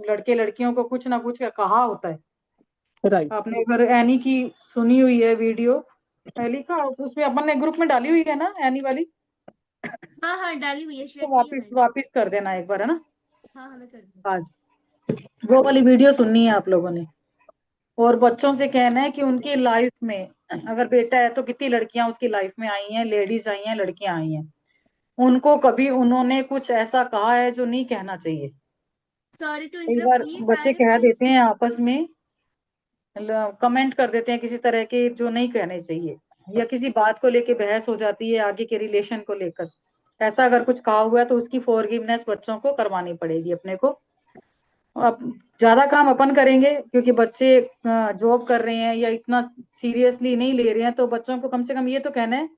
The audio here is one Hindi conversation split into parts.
लड़के लड़कियों को कुछ ना कुछ कहा होता है। राइट। आपने अगर एनी की सुनी हुई है वीडियो, एली का, उसमें अपन ने ग्रुप में डाली हुई है ना एनी वाली, हाँ हाँ, डाली हुई है, तो शेयर की है वापिस मैंने। वापिस कर देना एक बार, है ना। हाँ हाँ, मैं कर दूँ। आज वो वाली वीडियो सुननी है आप लोगों ने। और बच्चों से कहना है कि उनकी लाइफ में अगर बेटा है तो कितनी लड़कियां उसकी लाइफ में आई हैं, लेडीज आई हैं, लड़कियां आई हैं, उनको कभी उन्होंने कुछ ऐसा कहा है जो नहीं कहना चाहिए। सॉरी टू कई इंटरप्ट, बार ये बच्चे सारे कह पॉइंट्स। देते हैं आपस में, कमेंट कर देते हैं किसी तरह के जो नहीं कहने चाहिए, या किसी बात को लेके बहस हो जाती है आगे के रिलेशन को लेकर। ऐसा अगर कुछ कहा हुआ है तो उसकी फॉरगिवनेस बच्चों को करवानी पड़ेगी अपने को। अब ज्यादा काम अपन करेंगे क्योंकि बच्चे जॉब कर रहे हैं या इतना सीरियसली नहीं ले रहे हैं, तो बच्चों को कम से कम ये तो कहना है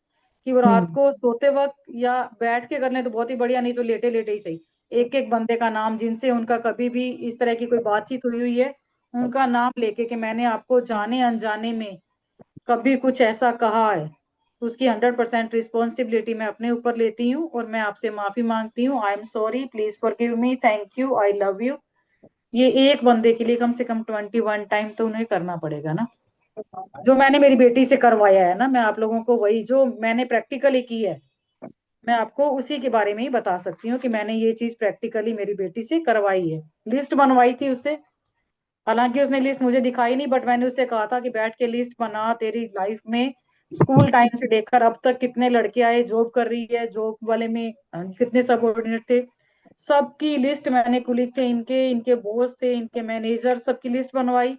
कि वो रात हम्म। को सोते वक्त या बैठ के करने तो बहुत ही बढ़िया, नहीं तो लेटे लेटे ही सही, एक एक बंदे का नाम जिनसे उनका कभी भी इस तरह की कोई बातचीत हुई हुई है, उनका नाम लेके कि मैंने आपको जाने अनजाने में कभी कुछ ऐसा कहा है, तो उसकी 100% रिस्पॉन्सिबिलिटी मैं अपने ऊपर लेती हूँ और मैं आपसे माफी मांगती हूँ। I am sorry, please forgive me, thank you, I love you. ये एक बंदे के लिए कम से कम 21 टाइम तो उन्हें करना पड़ेगा ना। जो मैंने मेरी बेटी से करवाया है ना, मैं आप लोगों को वही जो मैंने प्रैक्टिकली की है, मैं आपको उसी के बारे में ही बता सकती हूँ कि मैंने ये चीज प्रैक्टिकली मेरी बेटी से करवाई है। लिस्ट बनवाई थी उससे, हालांकि उसने लिस्ट मुझे दिखाई नहीं, बट मैंने उससे कहा था कि बैठ के लिस्ट बना, तेरी लाइफ में स्कूल टाइम से लेकर अब तक कितने लड़के आए, जॉब कर रही है, जॉब वाले में कितने सबऑर्डिनेट थे, सबकी लिस्ट मैंने कुलीग थे इनके, इनके बॉस थे, इनके मैनेजर, सबकी लिस्ट बनवाई।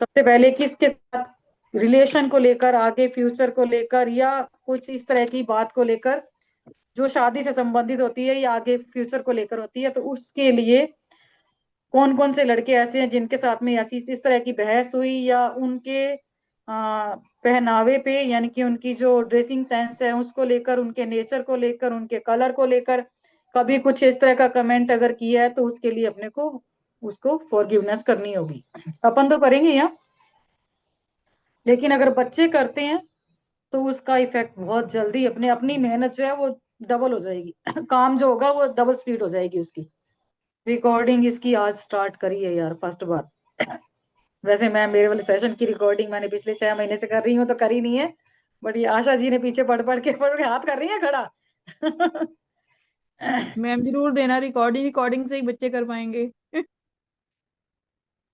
सबसे पहले किसके साथ रिलेशन को लेकर, आगे फ्यूचर को लेकर, या कुछ इस तरह की बात को लेकर जो शादी से संबंधित होती है या आगे फ्यूचर को लेकर होती है, तो उसके लिए कौन कौन से लड़के ऐसे हैं जिनके साथ में ऐसी इस तरह की बहस हुई, या उनके पहनावे पे, यानी कि उनकी जो ड्रेसिंग सेंस है उसको लेकर, उनके नेचर को लेकर, उनके कलर को लेकर कभी कुछ इस तरह का कमेंट अगर किया है, तो उसके लिए अपने को उसको फॉरगिवनेस करनी होगी। अपन तो करेंगे यहाँ, लेकिन अगर बच्चे करते हैं तो उसका इफेक्ट बहुत जल्दी अपने, अपनी मेहनत जो है वो डबल हो जाएगी काम जो होगा वो डबल स्पीड हो जाएगी उसकी। रिकॉर्डिंग इसकी आज स्टार्ट करी है यार, फर्स्ट बार। वैसे मैं मेरे वाले सेशन की रिकॉर्डिंग मैंने पिछले 6 महीने से कर रही हूँ, तो करी नहीं है, बट ये आशा जी ने पीछे पढ़ पढ़ के हाथ कर रही है खड़ा मैम जरूर देना, रिकॉर्डिंग, रिकॉर्डिंग से ही बच्चे कर पाएंगे। तो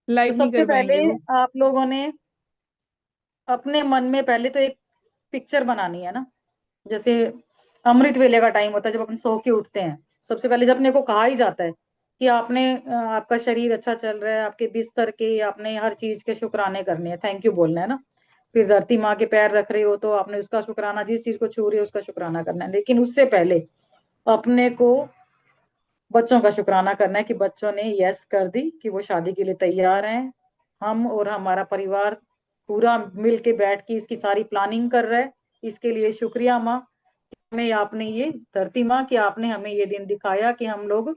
लाइव नहीं सबसे कर पहले पाएंगे वो। आप लोगों ने अपने मन में पहले तो एक पिक्चर बनानी है ना। जैसे अमृत वेले का टाइम होता है जब अपन सो के उठते हैं, सबसे पहले जब अपने को कहा ही जाता है कि आपने आपका शरीर अच्छा चल रहा है, आपके बिस्तर के, आपने हर चीज के शुक्राने करने हैं, थैंक यू बोलना है ना। फिर धरती माँ के पैर रख रहे हो तो आपने उसका शुक्राना, जिस चीज को छू रहे हो उसका शुक्राना करना है, लेकिन उससे पहले अपने को बच्चों का शुक्राना करना है कि बच्चों ने यस कर दी कि वो शादी के लिए तैयार हैं। हम और हमारा परिवार पूरा मिल के बैठ के इसकी सारी प्लानिंग कर रहा है। इसके लिए शुक्रिया माँ, हमें आपने ये, धरती माँ, कि आपने हमें ये दिन दिखाया कि हम लोग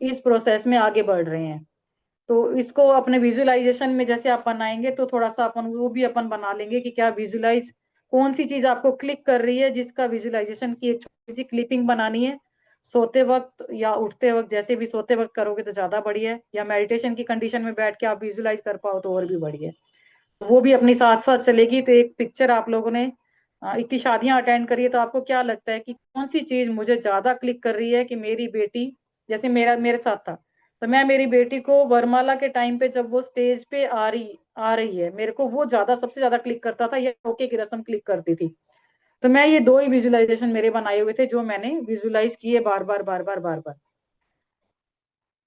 इस प्रोसेस में आगे बढ़ रहे हैं। तो इसको अपने विजुअलाइजेशन में जैसे आप बनाएंगे तो थोड़ा सा अपन वो भी अपन बना लेंगे कि क्या विजुअलाइज, कौन सी चीज आपको क्लिक कर रही है, जिसका विजुअलाइजेशन की एक छोटी सी क्लिपिंग बनानी है। सोते वक्त या उठते वक्त, जैसे भी सोते वक्त करोगे तो ज्यादा बढ़िया है, या मेडिटेशन की कंडीशन में बैठ के आप विजुअलाइज कर पाओ तो और भी बढ़िया है। तो वो भी अपनी साथ साथ चलेगी। तो एक पिक्चर आप लोगों ने इतनी शादियां अटेंड करी है, तो आपको क्या लगता है कि कौन सी चीज मुझे ज्यादा क्लिक कर रही है कि मेरी बेटी, जैसे मेरे साथ था, तो मैं मेरी बेटी को वरमाला के टाइम पे जब वो स्टेज पे आ रही है, मेरे को वो ज्यादा सबसे ज्यादा क्लिक करता था, या ओके की रस्म क्लिक करती थी। तो मैं ये दो ही विजुअलाइजेशन मेरे बनाए हुए थे जो मैंने विजुअलाइज किए बार बार बार बार बार बार।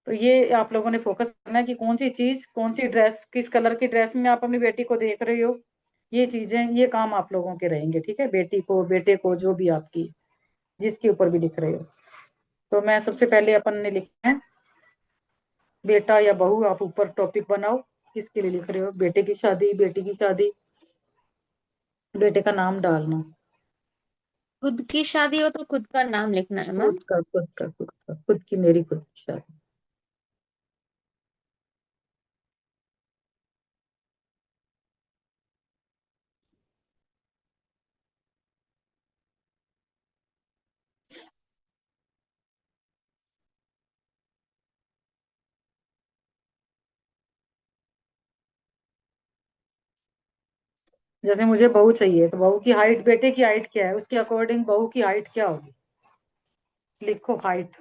तो ये आप लोगों ने फोकस करना है कि कौन सी चीज, कौन सी ड्रेस, किस कलर की ड्रेस में आप अपनी बेटी को देख रहे हो। ये चीजें, ये काम आप लोगों के रहेंगे, ठीक है, बेटी को, बेटे को, जो भी आपकी जिसके ऊपर भी लिख रहे हो। तो मैं सबसे पहले अपन ने लिखा है बेटा या बहू, आप ऊपर टॉपिक बनाओ किसके लिए लिख रहे हो, बेटे की शादी, बेटी की शादी, बेटे का नाम डालना। खुद की शादी हो तो खुद का नाम लिखना है मैम। खुद का खुद की, मेरी खुद की शादी। जैसे मुझे बहू चाहिए, तो बहू की हाइट, बेटे की हाइट क्या है, उसके अकॉर्डिंग बहू की हाइट क्या होगी? लिखो हाइट।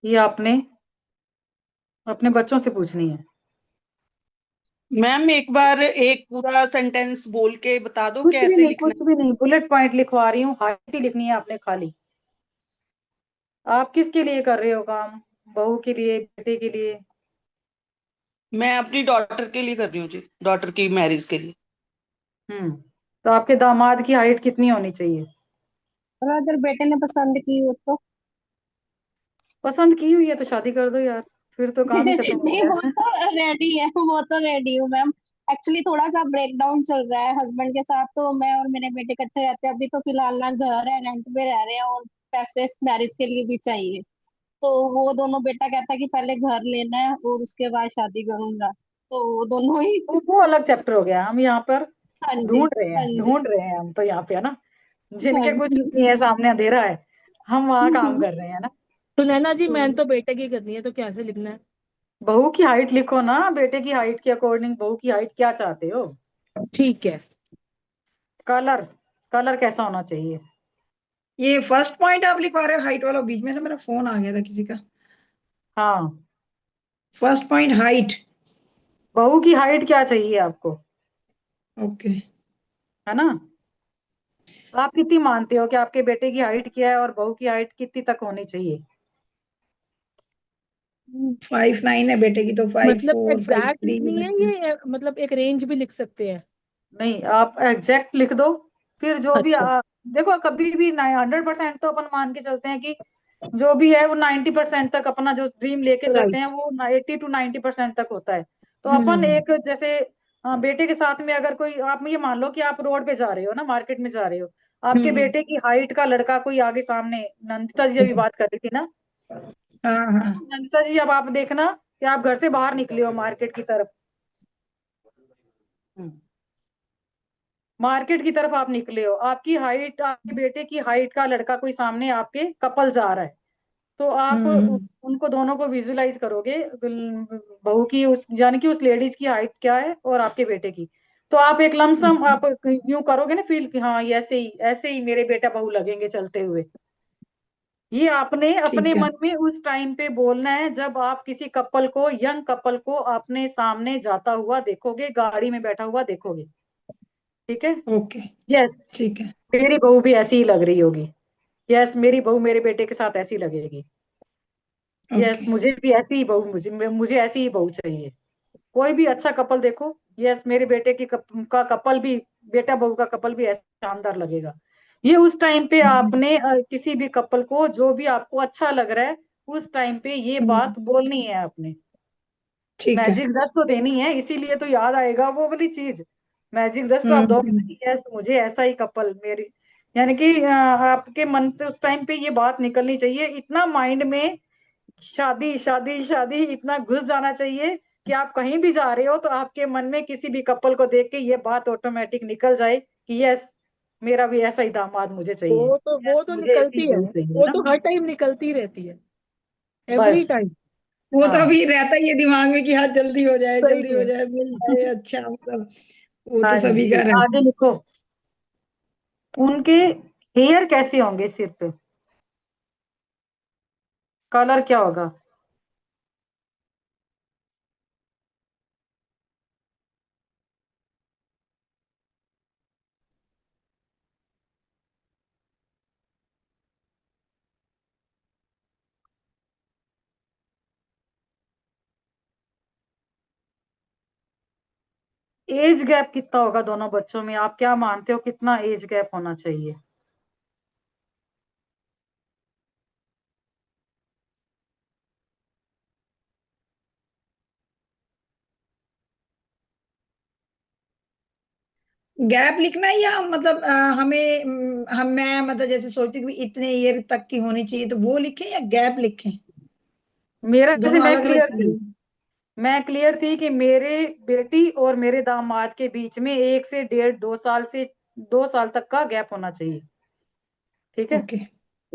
ये आपने अपने बच्चों से पूछनी है। मैम एक बार एक पूरा सेंटेंस बोल के बता दो कुछ भी कैसे नहीं, लिखना कुछ भी नहीं, बुलेट पॉइंट लिखवा रही हूँ, हाइट ही लिखनी है आपने खाली। आप किसके लिए कर रहे हो काम? बहू के लिए, बेटे के लिए? है। मैं अपनी डॉटर के लिए कर रही हूँ जी, डॉटर की मैरिज के लिए। तो आपके दामाद की हाइट कितनी होनी चाहिए? और अगर बेटे ने पसंद की हो तो? पसंद की हुई है तो शादी कर दो यार, फिर तो काम ही खत्म हो नहीं, वो गया। तो रेडी है, वो तो रेडी हूँ मैम। एक्चुअली थोड़ा सा ब्रेकडाउन चल रहा है हस्बैंड के साथ, तो मैं और मेरे बेटे इकट्ठे रहते हैं अभी, तो फिलहाल ना घर है, रेंट पे रह रहे हैं, और पैसे मैरिज के लिए भी चाहिए। तो वो दोनों, बेटा कहता है कि पहले घर लेना है और उसके बाद शादी करूंगा, तो वो दोनों ही। तो वो अलग चैप्टर हो गया, हम यहाँ पर हाँ जी। ढूंढ रहे हाँ हैं, जी। ढूंढ रहे हैं हम तो यहाँ पे, है ना। हाँ जिनके कुछ जी। नहीं है, सामने अंधेरा है, हम वहां काम कर रहे हैं ना। तो नैना जी, मैंने हम्म। तो बेटे की करनी है, तो कैसे लिखना है? बहू की हाइट लिखो ना, बेटे की हाइट के अकॉर्डिंग बहू की हाइट क्या चाहते हो? ठीक है। कलर, कलर कैसा होना चाहिए? ये फर्स्ट पॉइंट आप लिखवा रहे हो हाइट वाला? बीच में से मेरा फोन आ गया था किसी का। हाँ, फर्स्ट पॉइंट हाइट। बहू की हाइट क्या चाहिए आपको, ओके। है ना। आप कितनी मानते हो कि आपके बेटे की हाइट क्या है और बहू की हाइट कितनी तक होनी चाहिए? 5'9" है बेटे की, तो फाइव मतलब फोर फाइव एग्जैक्ट थ्री लिखनी है ये, मतलब एक रेंज भी लिख सकते हैं? नहीं, आप एग्जैक्ट लिख दो। फिर जो भी अच्छा। देखो, कभी भी 100% तो अपन मान के चलते हैं कि जो भी है वो 90% तक अपना जो ड्रीम लेके चलते हैं राइट। वो 80 to 90% तक होता है। तो अपन हम्म। एक जैसे बेटे के साथ में अगर कोई, आप ये मान लो कि आप रोड पे जा रहे हो ना, मार्केट में जा रहे हो, आपके हम्म। बेटे की हाइट का लड़का कोई आगे सामने, नंदिता जी अभी बात कर रही थी ना, हाँ हाँ। नंदिता जी अब आप देखना कि आप घर से बाहर निकले हो मार्केट की तरफ, मार्केट की तरफ आप निकले हो, आपकी हाइट, आपके बेटे की हाइट का लड़का कोई सामने आपके कपल जा रहा है, तो आप हम्म। उनको दोनों को विजुलाइज करोगे, बहू की उस, यानी कि उस लेडीज की हाइट क्या है और आपके बेटे की। तो आप एक लमसम आप यूं करोगे ना फील कि हाँ, ये ऐसे ही मेरे बेटा बहू लगेंगे चलते हुए। ये आपने अपने ठीक है। मन में उस टाइम पे बोलना है जब आप किसी कपल को, यंग कपल को अपने सामने जाता हुआ देखोगे, गाड़ी में बैठा हुआ देखोगे। ठीक है। ओके। यस, ठीक है। मेरी बहू भी ऐसी ही लग रही होगी। यस, मेरी बहू मेरे बेटे के साथ ऐसी लगेगी। Yes, okay. मुझे भी ऐसी ही बहू, मुझे मुझे ऐसी ही बहू चाहिए। कोई भी अच्छा कपल देखो, यस मेरे बेटे का कपल भी, बेटा बहू का कपल भी ऐसा शानदार लगेगा। ये उस टाइम पे आपने किसी भी कपल को जो भी आपको अच्छा लग रहा है, उस टाइम पे ये हम्म, बात बोलनी है आपने। ठीक है। मैजिक जस्ट तो देनी है, इसीलिए तो याद आएगा वो वाली चीज। मैजिक जस्ट तो आप दोगे ना हम्म। कि यस मुझे ऐसा ही कपल, मेरी, यानी कि आपके मन से उस टाइम पे ये बात निकलनी चाहिए, इतना माइंड में शादी शादी शादी इतना घुस जाना चाहिए कि आप कहीं भी जा रहे हो तो आपके मन में किसी भी कपल को देख के ये बात ऑटोमेटिक निकल जाए कि यस मेरा भी ऐसा ही दामाद मुझे चाहिए, वो यस तो मुझे ऐसी ही निकलती है। बहू चाहिए वो ना। तो हर टाइम निकलती रहती है, एवरी बस। टाइम। वो तो हाँ, अभी रहता ही है दिमाग में कि हाँ जल्दी हो जाए, सही जल्दी हो में। जाए, मिल जाए, अच्छा मतलब। वो तो हाँ सभी जी, का रहता आगे लिखो। उनके हेयर कैसे होंगे सिर पे, कलर क्या होगा? एज गैप कितना होगा दोनों बच्चों में, आप क्या मानते हो कितना एज गैप होना चाहिए? है। गैप लिखना है या मतलब हमें हम मैं मतलब जैसे सोचती हूँ कि इतने ईयर तक की होनी चाहिए, तो वो लिखें या गैप लिखें? मेरा जैसे, दोनों मैं अलग अलग क्लियर थी, चीजें। मैं क्लियर थी कि मेरे बेटी और मेरे दामाद के बीच में 1 से 1.5 2 साल से 2 साल तक का गैप होना चाहिए। ठीक है। ओके।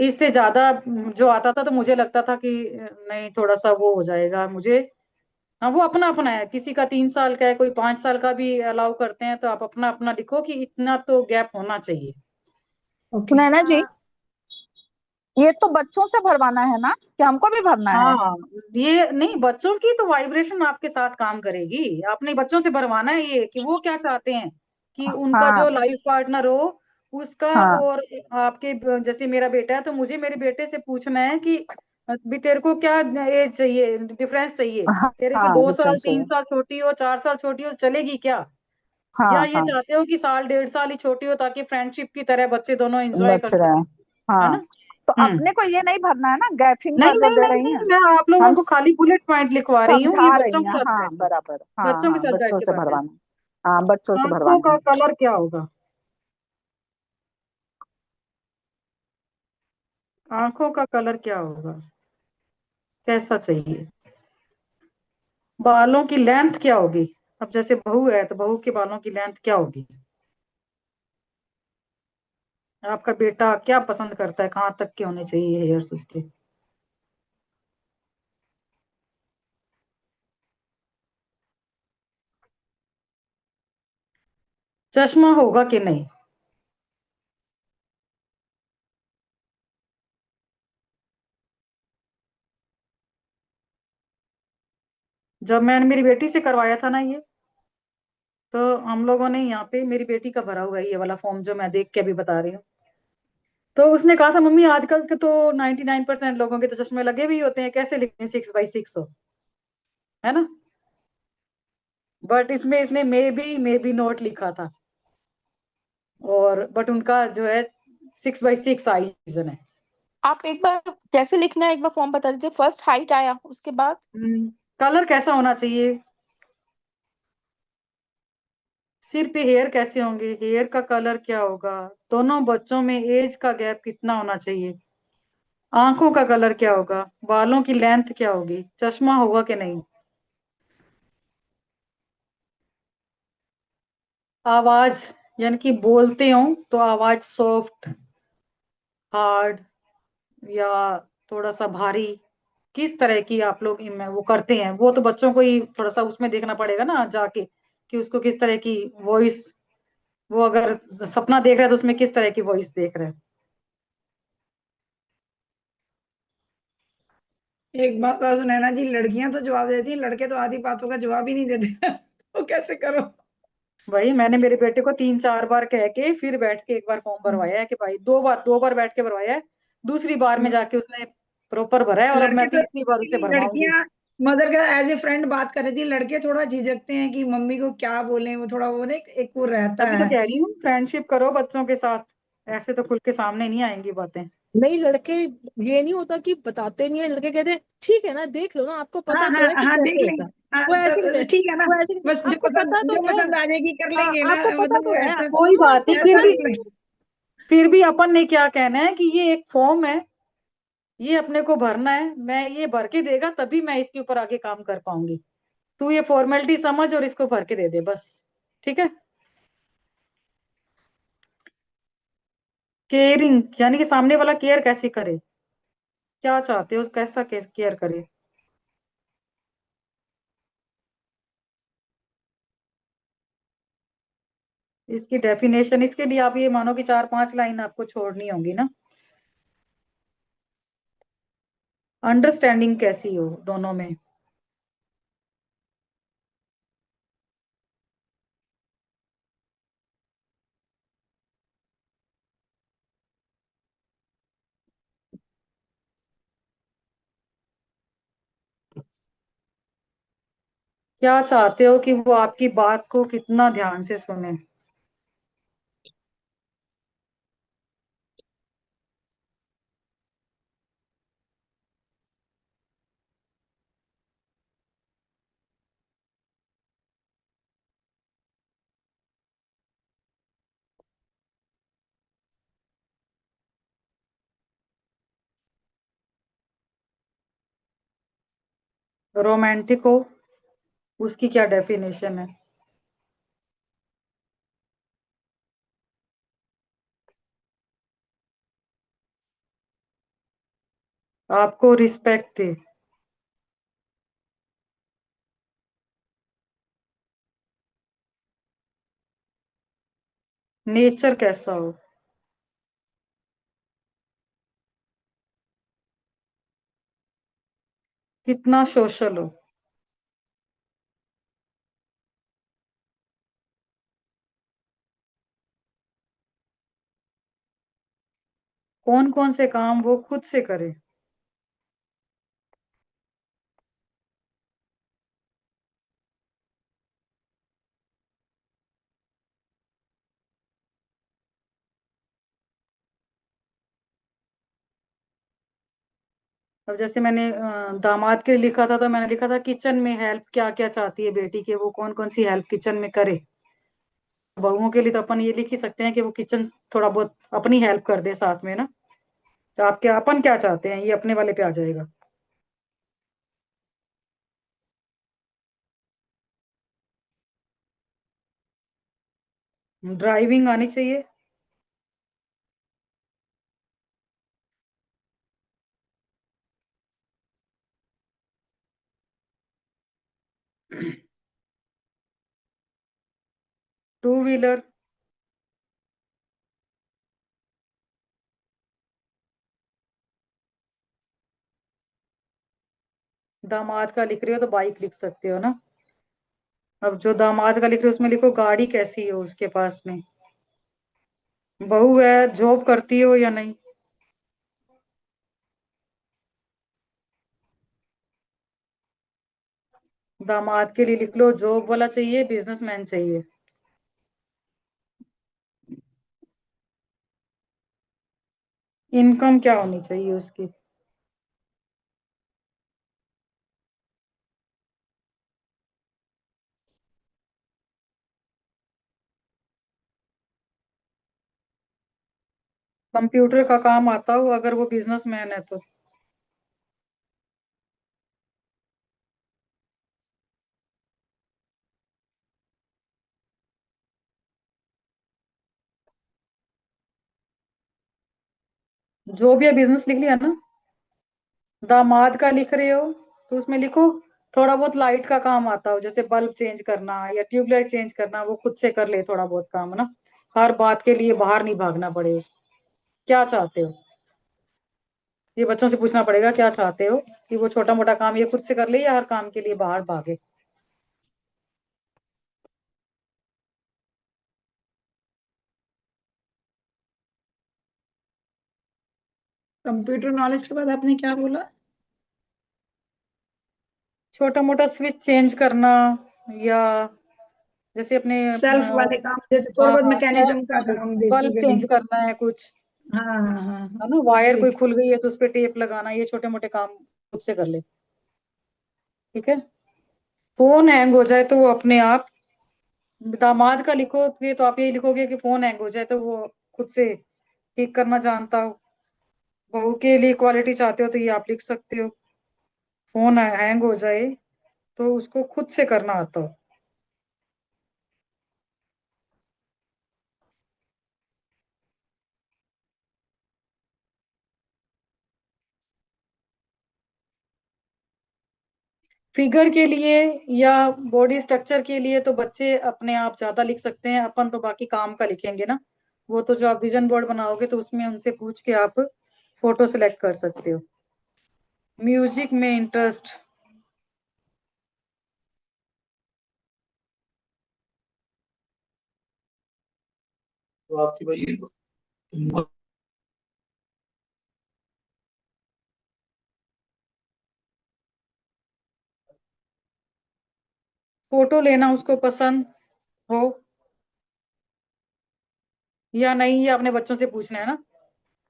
इससे ज्यादा जो आता था तो मुझे लगता था कि नहीं, थोड़ा सा वो हो जाएगा मुझे। हाँ, वो अपना अपना है, किसी का 3 साल का है, कोई 5 साल का भी अलाउ करते हैं, तो आप अपना अपना लिखो कि इतना तो गैप होना चाहिए। ओके। सुनैना जी, ये तो बच्चों से भरवाना है ना, कि हमको भी भरना है? हाँ, ये नहीं, बच्चों की तो वाइब्रेशन आपके साथ काम करेगी, आपने बच्चों से भरवाना है ये कि वो क्या चाहते हैं कि उनका जो हाँ लाइफ पार्टनर हो उसका। हाँ और आपके जैसे मेरा बेटा है तो मुझे मेरे बेटे से पूछना है कि भी तेरे को क्या एज चाहिए, डिफरेंस चाहिए, हाँ तेरे से हाँ, 2 साल डिफरेंस है। 3 साल छोटी हो, 4 साल छोटी हो, चलेगी क्या? या हाँ ये हाँ, चाहते हो कि साल 1.5 साल ही छोटी हो ताकि फ्रेंडशिप की तरह बच्चे दोनों एंजॉय कर बच रहे सकें, हैं। है हाँ, ना? तो हम्म। अपने को ये नहीं भरना है ना, गैफिंग का नहीं जो नहीं दे नहीं रही नहीं, हैं। मैं आप लोगों हम को खाली बुलेट पॉइंट लिखवा रही हूँ, ये समझा बच्चों रही के हैं, साथ हाँ बैठ के, बराबर, हाँ बच्चों के हाँ, साथ बैठ बच्चों के से भरना है। भरवाना। हाँ, बच्चों से आंखों भरवाना का है। कलर क्या होगा? आंखों का कलर क्या होगा? कैसा चाहिए? बालों की लेंथ क्या होगी? अब जैसे बहू है तो बहू के बालों की लेंथ क्या होगी? आपका बेटा क्या पसंद करता है, कहाँ तक के होने चाहिए हेयर्स उसके? चश्मा होगा कि नहीं? जब मैंने मेरी बेटी से करवाया था ना ये, तो हम लोगों ने यहाँ पे मेरी बेटी का भरा हुआ है ये वाला फॉर्म जो मैं देख के अभी बता रही हूँ। तो उसने कहा था मम्मी आजकल के तो 99% लोगों के तो चश्मे लगे भी होते हैं, कैसे लिखते हैं 6x6 हो, है ना? बट इसमें इसने मे बी नोट लिखा था, और बट उनका जो है 6x6 साइज है। आप एक बार कैसे लिखना है, एक बार फॉर्म बता दीजिए। फर्स्ट हाइट आया, उसके बाद कलर कैसा होना चाहिए? सिर पे हेयर कैसे होंगे, हेयर का कलर क्या होगा? दोनों बच्चों में एज का गैप कितना होना चाहिए? आंखों का कलर क्या होगा? बालों की लेंथ क्या होगी? चश्मा होगा कि नहीं? आवाज, यानी कि बोलते हो तो आवाज सॉफ्ट, हार्ड, या थोड़ा सा भारी, किस तरह की आप लोग इनमें वो करते हैं? वो तो बच्चों को ही थोड़ा सा उसमें देखना पड़ेगा ना जाके, कि उसको किस तरह की वॉइस, वो अगर सपना देख रहा है तो उसमें किस तरह की वॉइस देख रहा है। एक बात और सुनैना जी, लड़कियां तो जवाब देती हैं, लड़के तो आधी बातों का जवाब ही नहीं देते। तो कैसे करो? वही मैंने मेरे बेटे को 3 4 बार कह के फिर बैठ के एक बार फॉर्म भरवाया है कि भाई, 2 बार बैठ के भरवाया है, दूसरी बार में जाके उसने प्रॉपर भरा है, और अब लड़के मैं तो तीसरी बार उसे भरवाऊंगी। लड़कियां मदर का एज ए फ्रेंड बात कर रही थी, लड़के थोड़ा झिझकते हैं कि मम्मी को क्या बोलें, वो थोड़ा वो नहीं, एक वो रहता तभी तो है। कह रही हूँ फ्रेंडशिप करो बच्चों के साथ, ऐसे तो खुल के सामने नहीं आएंगी बातें। नहीं, लड़के ये नहीं होता कि बताते नहीं है, लड़के कहते हैं ठीक है ना, देख लो ना, आपको हाँ पता हाँ तो है कि हाँ, देख कैसे होता लेंगे। है। हाँ, वो ऐसे कहते चल हैं, ठीक है ना। वो ऐसे कहते बस हैं, आपको पता तो जो है। पसंद आ जाएगी कर लेंगे ना, आपको पता मतलब वो तो है, ऐसा कोई हाँ बात नहीं, आपको फिर पता भी तो है। फिर भी अपन ने क्या कहना है कि ये एक फॉर्म है, ये अपने को भरना है, मैं ये भर के देगा तभी मैं इसके ऊपर आगे काम कर पाऊंगी। तू ये फॉर्मेलिटी समझ और इसको भर के दे दे बस। ठीक है? केयरिंग, यानी कि सामने वाला केयर कैसे करे, क्या चाहते हो, कैसा केयर करे? इसकी डेफिनेशन, इसके लिए आप ये मानो कि 4 5 लाइन आपको छोड़नी होगी ना। अंडरस्टैंडिंग कैसी हो दोनों में? क्या चाहते हो कि वो आपकी बात को कितना ध्यान से सुने? रोमांटिक हो, उसकी क्या डेफिनेशन है? आपको रिस्पेक्ट दे। नेचर कैसा हो। कितना सोशल हो। कौन कौन से काम वो खुद से करे। अब जैसे मैंने दामाद के लिए लिखा था, तो मैंने लिखा था किचन में हेल्प क्या क्या चाहती है बेटी के, वो कौन कौन सी हेल्प किचन में करे। बहुओं के लिए तो अपन ये लिख ही सकते हैं कि वो किचन थोड़ा बहुत अपनी हेल्प कर दे साथ में ना। तो आप क्या, अपन क्या चाहते हैं, ये अपने वाले पे आ जाएगा। ड्राइविंग आनी चाहिए। Two wheeler. दामाद का लिख रहे हो तो बाइक लिख सकते हो ना। अब जो दामाद का लिख रहे हो उसमें लिखो गाड़ी कैसी हो उसके पास में। बहू है, जॉब करती हो या नहीं। दामाद के लिए लिख लो जॉब वाला चाहिए, बिजनेसमैन चाहिए। इनकम क्या होनी चाहिए उसकी। कंप्यूटर का काम आता हो अगर वो बिजनेसमैन है तो। जॉब या बिजनेस लिख लिया ना। दामाद का लिख रहे हो तो उसमें लिखो थोड़ा बहुत लाइट का काम आता हो, जैसे बल्ब चेंज करना या ट्यूबलाइट चेंज करना, वो खुद से कर ले थोड़ा बहुत काम ना। हर बात के लिए बाहर नहीं भागना पड़े उसको। क्या चाहते हो, ये बच्चों से पूछना पड़ेगा क्या चाहते हो, कि वो छोटा मोटा काम ये खुद से कर ले या हर काम के लिए बाहर भागे। कंप्यूटर नॉलेज के बाद आपने क्या बोला? छोटा मोटा स्विच चेंज करना, या जैसे अपने सेल्फ वाले काम, जैसे थोड़ा हाँ बहुत हाँ मैकेनिज्म का काम बल्ब बेसिकली। चेंज करना है कुछ, हाँ हाँ हाँ है हाँ। ना, वायर कोई ठीक। खुल गई है तो उस पे टेप लगाना, ये छोटे मोटे काम खुद से कर ले। ठीक है। फोन हैंग हो जाए तो वो अपने आप, दामाद का लिखो तो ये तो आप यही लिखोगे कि फोन हैंग हो जाए तो वो खुद से ठीक करना जानता हो। बहू के लिए क्वालिटी चाहते हो तो ये आप लिख सकते हो, फोन हैंग हो जाए तो उसको खुद से करना आता हो। फिगर के लिए या बॉडी स्ट्रक्चर के लिए तो बच्चे अपने आप ज्यादा लिख सकते हैं, अपन तो बाकी काम का लिखेंगे ना। वो तो जो आप विजन बोर्ड बनाओगे तो उसमें उनसे पूछ के आप फोटो सिलेक्ट कर सकते हो। म्यूजिक में इंटरेस्ट। फोटो लेना उसको पसंद हो या नहीं, ये अपने बच्चों से पूछना है ना।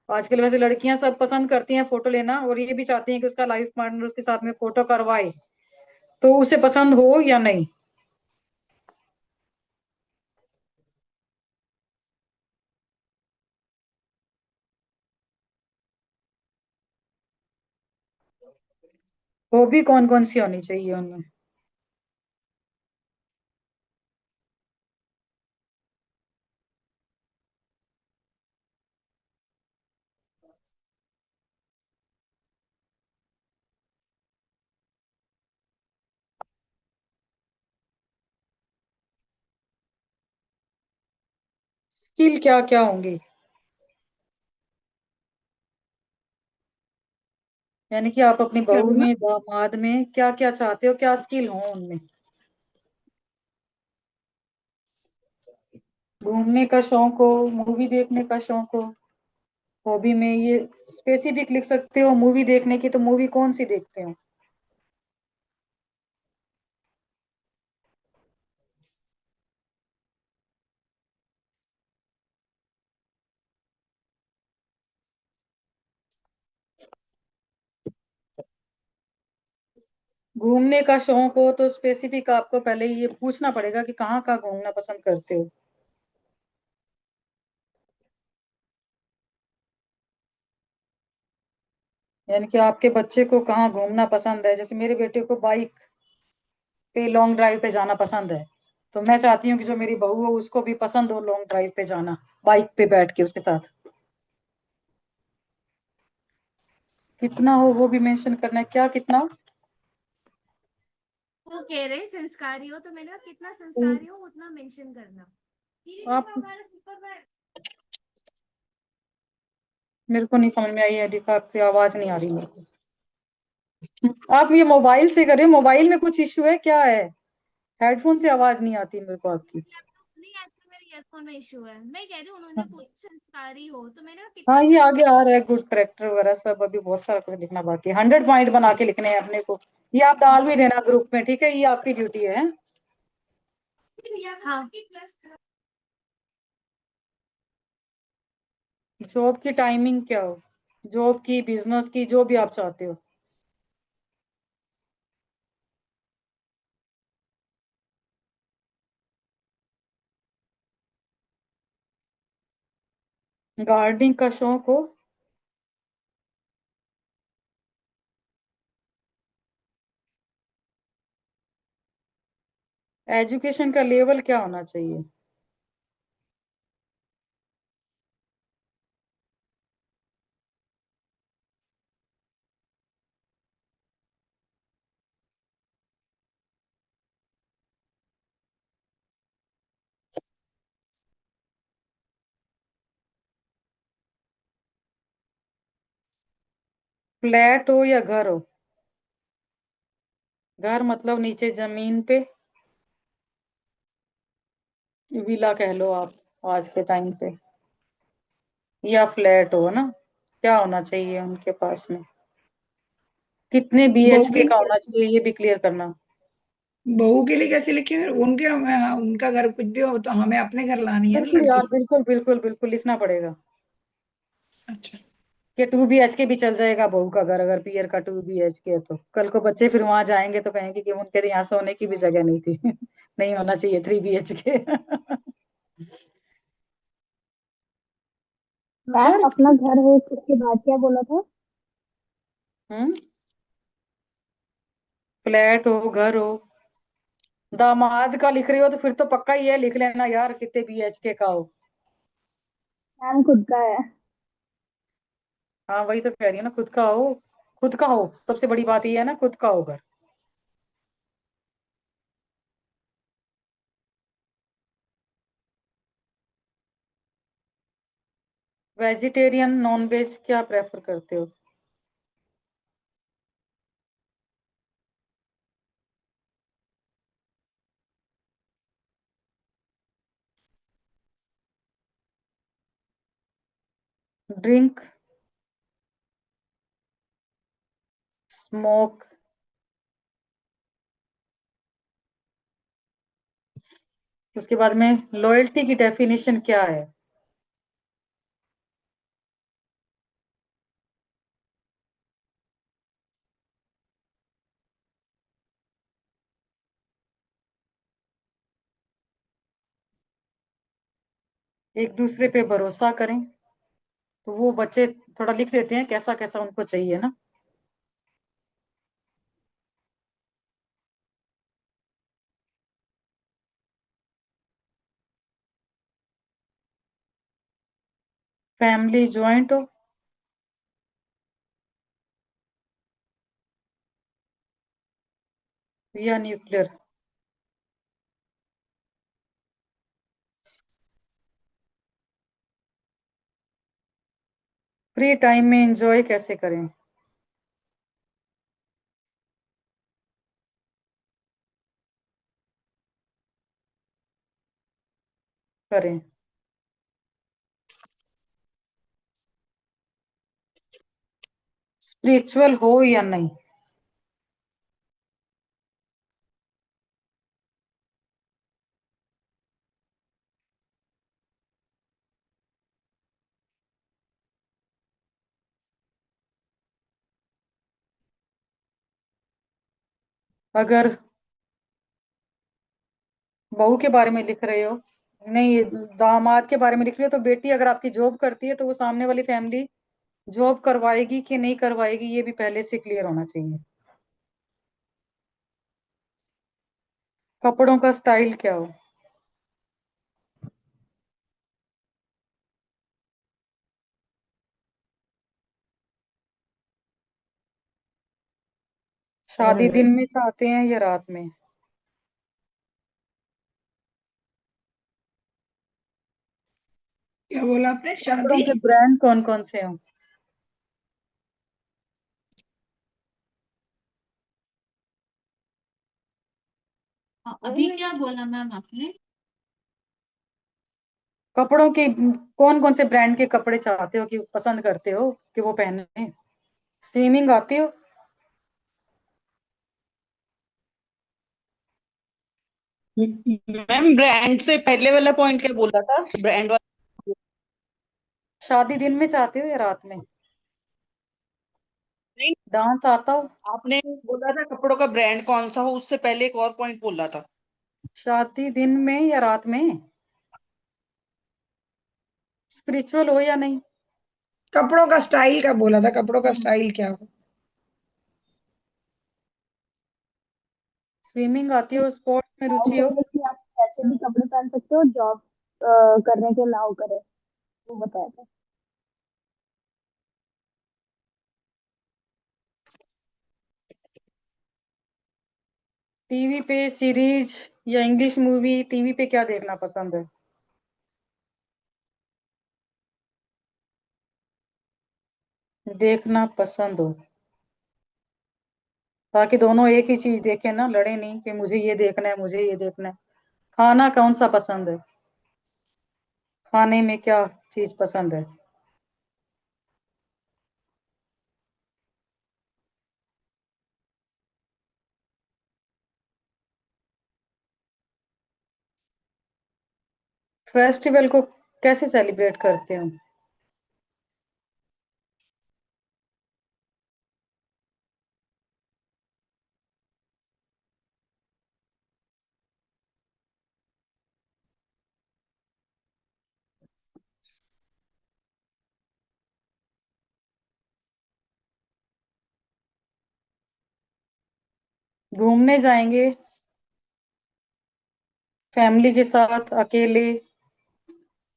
आजकल वैसे लड़कियां सब पसंद करती हैं फोटो लेना, और ये भी चाहती हैं कि उसका लाइफ पार्टनर उसके साथ में फोटो करवाए, तो उसे पसंद हो या नहीं। हॉबी कौन कौन सी होनी चाहिए उनमें। स्किल क्या क्या होंगी, यानी कि आप अपनी क्या बहू बोला? में दामाद में क्या क्या चाहते हो, क्या स्किल हो उनमें? घूमने का शौक हो, मूवी देखने का शौक हो, हॉबी में ये स्पेसिफिक लिख सकते हो मूवी देखने की, तो मूवी कौन सी देखते हो? घूमने का शौक हो तो स्पेसिफिक आपको पहले ये पूछना पड़ेगा कि कहाँ कहाँ घूमना पसंद करते हो। यानी कि आपके बच्चे को कहाँ घूमना पसंद है, जैसे मेरे बेटे को बाइक पे लॉन्ग ड्राइव पे जाना पसंद है, तो मैं चाहती हूँ कि जो मेरी बहू हो उसको भी पसंद हो लॉन्ग ड्राइव पे जाना, बाइक पे बैठ के उसके साथ। कितना हो वो भी मेंशन करना है, क्या कितना हो? वो कह रहे संस्कारी हो, तो मैंने कहा कितना संस्कारी हो उतना मेंशन करना। आप, मेरे को नहीं समझ में आई है दीपा, आपकी आवाज नहीं आ रही मेरे को। आप ये मोबाइल से कर रहे हो, मोबाइल में कुछ इश्यू है क्या है? हेडफोन से आवाज नहीं आती मेरे को आपकी। नहीं, आजकल मेरे ईयरफोन में इशू है। मैं कह रही हूँ उन्होंने पूछा संस्कारी हो, तो मैंने कहा हाँ कितना ये आगे आ रहा है, गुड करेक्टर वगैरह सब, अभी बहुत सारा कुछ लिखना बाकी है, 100 पॉइंट बना के लिखने हैं अपने को। ये आप डाल भी देना ग्रुप में, ठीक है, ये आपकी ड्यूटी है। हाँ। जॉब की टाइमिंग क्या हो, जॉब की, बिजनेस की, जो भी आप चाहते हो। गार्डनिंग का शौक हो। एजुकेशन का लेवल क्या होना चाहिए? फ्लैट हो या घर हो? घर मतलब नीचे जमीन पे, विला कह लो आप आज के टाइम पे, या फ्लैट हो ना, क्या होना चाहिए उनके पास में, कितने बहू बीएचके के का लिए, होना चाहिए ये भी क्लियर करना। बहू के लिए कैसे लिखे? उनके उनका घर कुछ भी हो तो हमें अपने घर लानी है ना बिल्कुल यार, लड़की। बिल्कुल बिल्कुल बिल्कुल लिखना पड़ेगा अच्छा। कि 2 BHK भी चल जाएगा बहू का घर, अगर पियर का 2 BHK है तो कल को बच्चे फिर वहां जाएंगे तो कहेंगे कि उनके यहाँ सोने की भी जगह नहीं थी। नहीं होना चाहिए 3 BHK। मैम यार, अपना घर हो उसके बाद क्या बोला था? हम्म, फ्लैट हो, घर हो, दामाद का लिख रही हो तो फिर तो पक्का ही है, लिख लेना यार कितने BHK का हो। मैम खुद का है। हाँ वही तो कह रही है ना, खुद का हो, खुद का हो, सबसे बड़ी बात ये है ना, खुद का हो घर। वेजिटेरियन, नॉन वेज क्या प्रेफर करते हो? ड्रिंक, स्मोक, उसके बाद में लॉयल्टी की डेफिनेशन क्या है? एक दूसरे पे भरोसा करें, तो वो बच्चे थोड़ा लिख देते हैं कैसा कैसा उनको चाहिए ना। फैमिली ज्वाइंट हो या न्यूक्लियर? फ्री टाइम में एंजॉय कैसे करें? करें स्पिरिचुअल हो या नहीं? अगर बहू के बारे में लिख रहे हो, नहीं ये दामाद के बारे में लिख रहे हो, तो बेटी अगर आपकी जॉब करती है तो वो सामने वाली फैमिली जॉब करवाएगी कि नहीं करवाएगी, ये भी पहले से क्लियर होना चाहिए। कपड़ों का स्टाइल क्या हो? शादी दिन में चाहते हैं या रात में? क्या बोला आपने? कपड़ों शादी? के ब्रांड कौन कौन से हो? अभी क्या बोला मैम आपने? कपड़ों के कौन कौन से ब्रांड के कपड़े चाहते हो, कि पसंद करते हो कि वो पहने? स्विमिंग आती हो? मैम ब्रांड से पहले वाला पॉइंट क्या बोला था, ब्रांड वाला? शादी दिन में चाहते हो या रात में? नहीं, डांस आता हो? आपने बोला था कपड़ों का ब्रांड कौन सा हो, उससे पहले एक और पॉइंट बोला था। शादी दिन में या रात में? स्पिरिचुअल हो या नहीं? कपड़ों का स्टाइल का बोला था, कपड़ों का स्टाइल क्या हो? स्विमिंग आती हो? स्पोर्ट्स में रुचि हो? कि आप ऐसे भी कपड़े पहन सकते हो, जॉब करने के अलाउ करे, वो बताया था। टीवी पे सीरीज या इंग्लिश मूवी, टीवी पे क्या देखना पसंद है? देखना पसंद हो, ताकि दोनों एक ही चीज देखें ना, लड़े नहीं कि मुझे ये देखना है मुझे ये देखना है। खाना कौन सा पसंद है? खाने में क्या चीज पसंद है? फेस्टिवल को कैसे सेलिब्रेट करते हो? घूमने जाएंगे फैमिली के साथ, अकेले?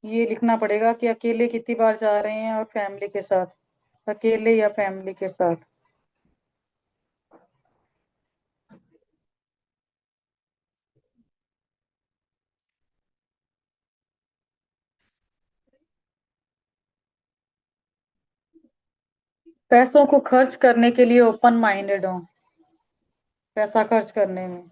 ये लिखना पड़ेगा कि अकेले कितनी बार जा रहे हैं और फैमिली के साथ। अकेले या फैमिली के साथ? पैसों को खर्च करने के लिए ओपन माइंडेड हो, पैसा खर्च करने में।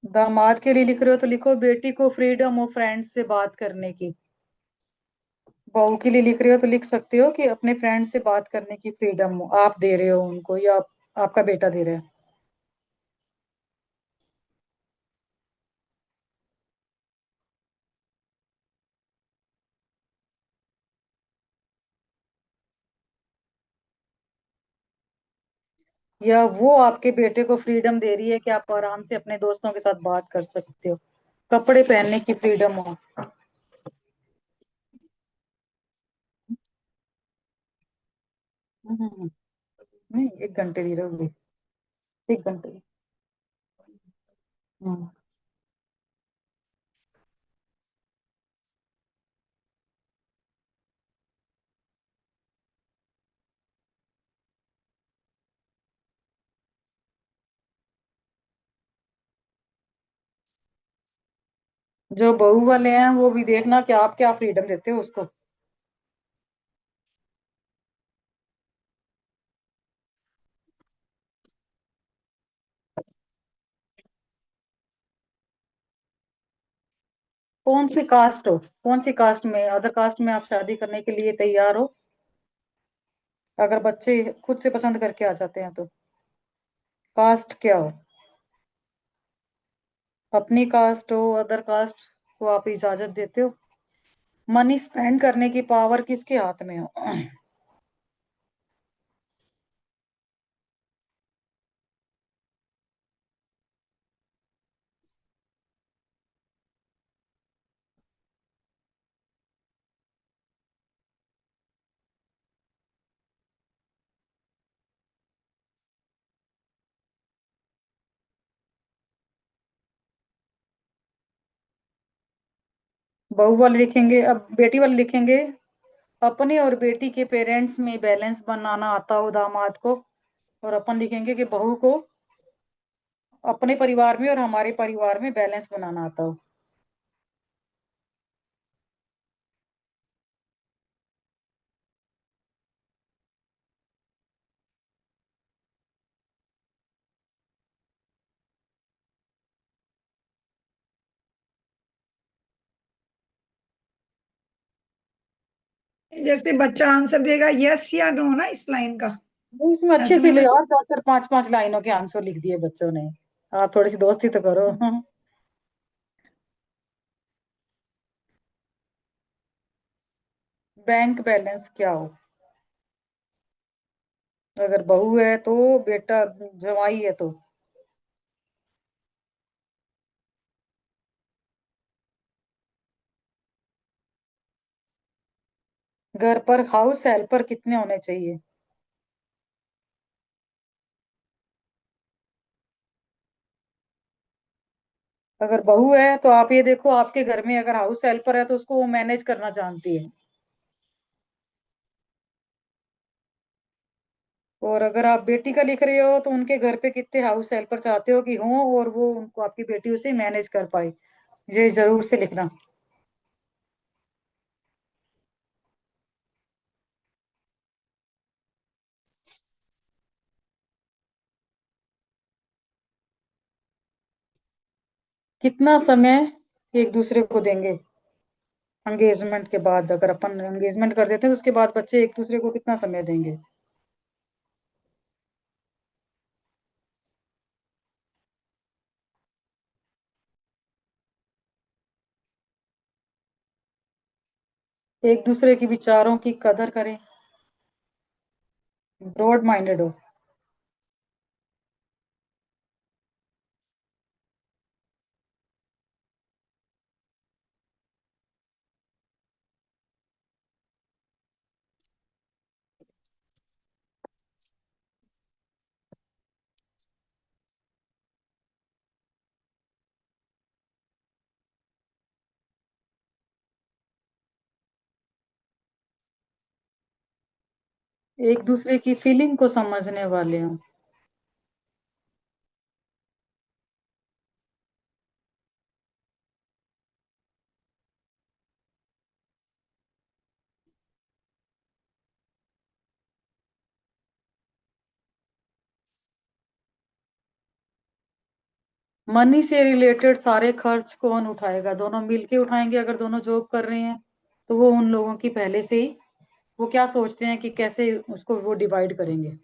दामाद के लिए लिख रहे हो तो लिखो बेटी को फ्रीडम हो फ्रेंड्स से बात करने की। बहू के लिए लिख रहे हो तो लिख सकते हो कि अपने फ्रेंड से बात करने की फ्रीडम हो, आप दे रहे हो उनको या आपका बेटा दे रहा है। या वो आपके बेटे को फ्रीडम दे रही है कि आप आराम से अपने दोस्तों के साथ बात कर सकते हो, कपड़े पहनने की फ्रीडम हो। हम्म, नहीं 1 घंटे दी रहोगी, 1 घंटे। हम्म। जो बहू वाले हैं वो भी देखना कि आप क्या फ्रीडम देते हो उसको। कौन सी कास्ट हो, कौन सी कास्ट में, अदर कास्ट में आप शादी करने के लिए तैयार हो? अगर बच्चे खुद से पसंद करके आ जाते हैं तो कास्ट क्या हो? अपनी कास्ट हो, अदर कास्ट को आप इजाजत देते हो? मनी स्पेंड करने की पावर किसके हाथ में हो? बहू वाले लिखेंगे, अब बेटी वाले लिखेंगे अपने और बेटी के पेरेंट्स में बैलेंस बनाना आता हो दामाद को। और अपन लिखेंगे कि बहू को अपने परिवार में और हमारे परिवार में बैलेंस बनाना आता हो। जैसे बच्चा आंसर देगा यस या नो ना इस लाइन का। वो इसमें अच्छे ऐसे से में ले मैं यार, 4 4 5 5 लाइनों के आंसर लिख दिए बच्चों ने। आप थोड़ी सी दोस्ती तो करो। बैंक बैलेंस क्या हो? अगर बहू है तो बेटा, जवाई है तो घर पर हाउस हेल्पर कितने होने चाहिए? अगर बहू है तो आप ये देखो, आपके घर में अगर हाउस हेल्पर है तो उसको वो मैनेज करना जानती है। और अगर आप बेटी का लिख रहे हो तो उनके घर पे कितने हाउस हेल्पर चाहते हो कि हों और वो उनको, आपकी बेटी उसे मैनेज कर पाए। ये जरूर से लिखना। कितना समय एक दूसरे को देंगे एंगेजमेंट के बाद? अगर अपन एंगेजमेंट कर देते हैं तो उसके बाद बच्चे एक दूसरे को कितना समय देंगे? एक दूसरे के विचारों की कदर करें, ब्रॉड माइंडेड हो। एक दूसरे की फीलिंग को समझने वाले हो। मनी से रिलेटेड सारे खर्च कौन उठाएगा? दोनों मिलके उठाएंगे? अगर दोनों जॉब कर रहे हैं तो वो उन लोगों की पहले से ही, वो क्या सोचते हैं कि कैसे उसको वो डिवाइड करेंगे।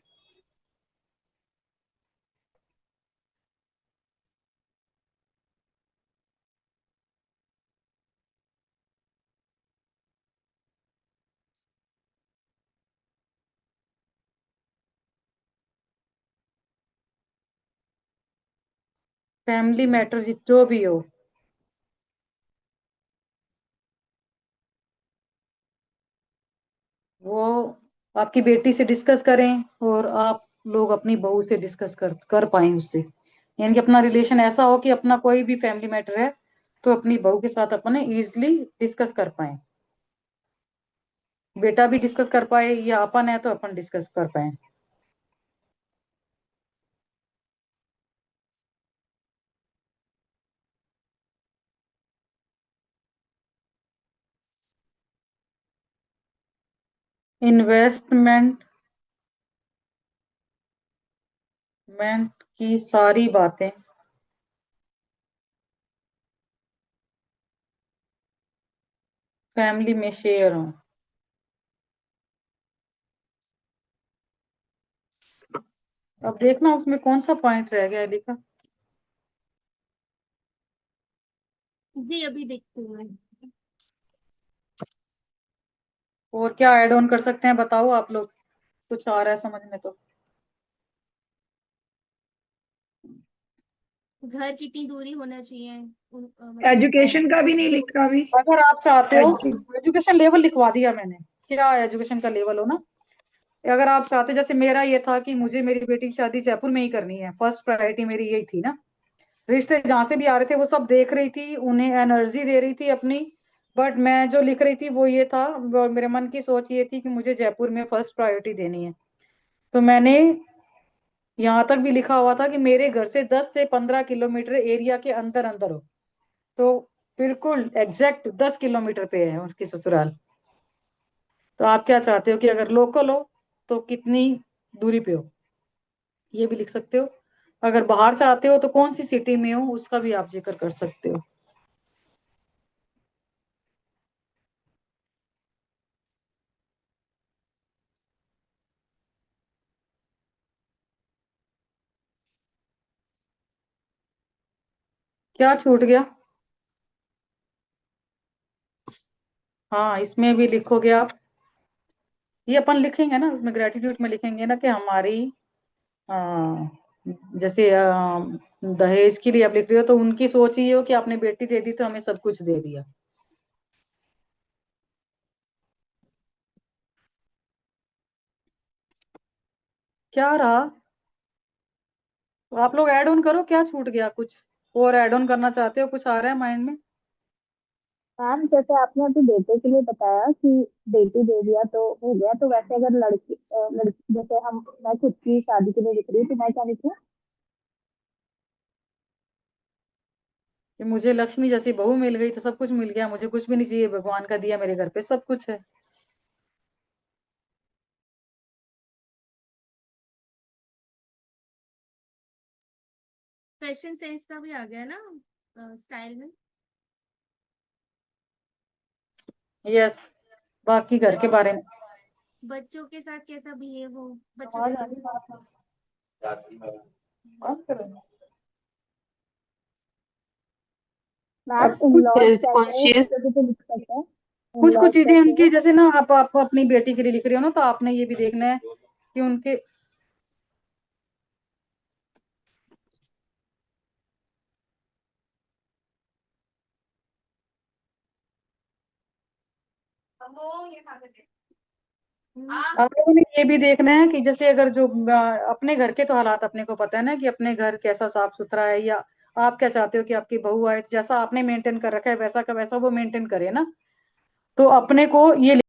फैमिली मैटर जो भी हो, वो आपकी बेटी से डिस्कस करें और आप लोग अपनी बहू से डिस्कस कर पाए उससे। यानी कि अपना रिलेशन ऐसा हो कि अपना कोई भी फैमिली मैटर है तो अपनी बहू के साथ अपने इजिली डिस्कस कर पाए। बेटा भी डिस्कस कर पाए या अपन है तो अपन डिस्कस कर पाए। इन्वेस्टमेंट की सारी बातें फैमिली में शेयर हो। अब देखना उसमें कौन सा पॉइंट रह गया है लिखा। जी अभी देखती हूँ मैं। और क्या ऐड ऑन कर सकते हैं बताओ आप लोग, कुछ आ रहा है समझ में तो। घर कितनी दूरी होना चाहिए एजुकेशन का भी नहीं लिखा अभी। अगर आप चाहते हो, एजु- एजुकेशन लेवल लिखवा दिया मैंने, क्या एजुकेशन का लेवल हो ना। अगर आप चाहते, जैसे मेरा ये था कि मुझे मेरी बेटी की शादी जयपुर में ही करनी है, फर्स्ट प्रायोरिटी मेरी यही थी ना। रिश्ते जहां से भी आ रहे थे वो सब देख रही थी, उन्हें एनर्जी दे रही थी अपनी। बट मैं जो लिख रही थी वो ये था, और मेरे मन की सोच ये थी कि मुझे जयपुर में फर्स्ट प्रायोरिटी देनी है। तो मैंने यहाँ तक भी लिखा हुआ था कि मेरे घर से 10 से 15 किलोमीटर एरिया के अंदर अंदर हो। तो बिल्कुल एग्जैक्ट 10 किलोमीटर पे है उसकी ससुराल। तो आप क्या चाहते हो कि अगर लोकल हो तो कितनी दूरी पे हो, ये भी लिख सकते हो। अगर बाहर चाहते हो तो कौन सी सिटी में हो उसका भी आप जिक्र कर सकते हो। क्या छूट गया? हाँ इसमें भी लिखोगे आप। ये अपन लिखेंगे ना, उसमें ग्रेटिट्यूड में लिखेंगे ना कि हमारी आ, जैसे दहेज के लिए आप लिख रहे हो तो उनकी सोच ये हो कि आपने बेटी दे दी तो हमें सब कुछ दे दिया। क्या रहा? तो आप लोग ऐड ऑन करो, क्या छूट गया कुछ और ऐड ऑन करना चाहते हो, कुछ आ रहा है माइंड में? मैम जैसे आपने अभी बेटे के लिए बताया कि बेटी दे दिया तो हो गया, तो वैसे अगर लड़की जैसे हम मैं खुद की शादी के लिए लिख रही हूँ तो मैं क्या लिखूँ? कि मुझे लक्ष्मी जैसी बहू मिल गई तो सब कुछ मिल गया, मुझे कुछ भी नहीं चाहिए, भगवान का दिया मेरे घर पे सब कुछ है। फैशन सेंस का भी आ गया ना स्टाइल में। यस, बाकी घर के बारे में। बच्चों के साथ कैसा बिहेव हो, बच्चों के आवाज आ साथ। रही है? बात करो। मैम अब इन कुछ लॉज हेल्थ कैसे कॉन्शियस, कैसे भी लिख सकते हैं? इन कुछ लॉज कुछ चीजें कैसे उनकी, है? जैसे ना आप अपनी बेटी के लिए लिख रहे हो ना, तो आपने ये भी देखना है कि उनके आप लोगों ने ये भी देखना है कि जैसे अगर जो अपने घर के तो हालात अपने को पता है ना कि अपने घर कैसा साफ सुथरा है, या आप क्या चाहते हो कि आपकी बहू आए तो जैसा आपने मेंटेन कर रखा है वैसा का वैसा वो मेंटेन करे ना। तो अपने को ये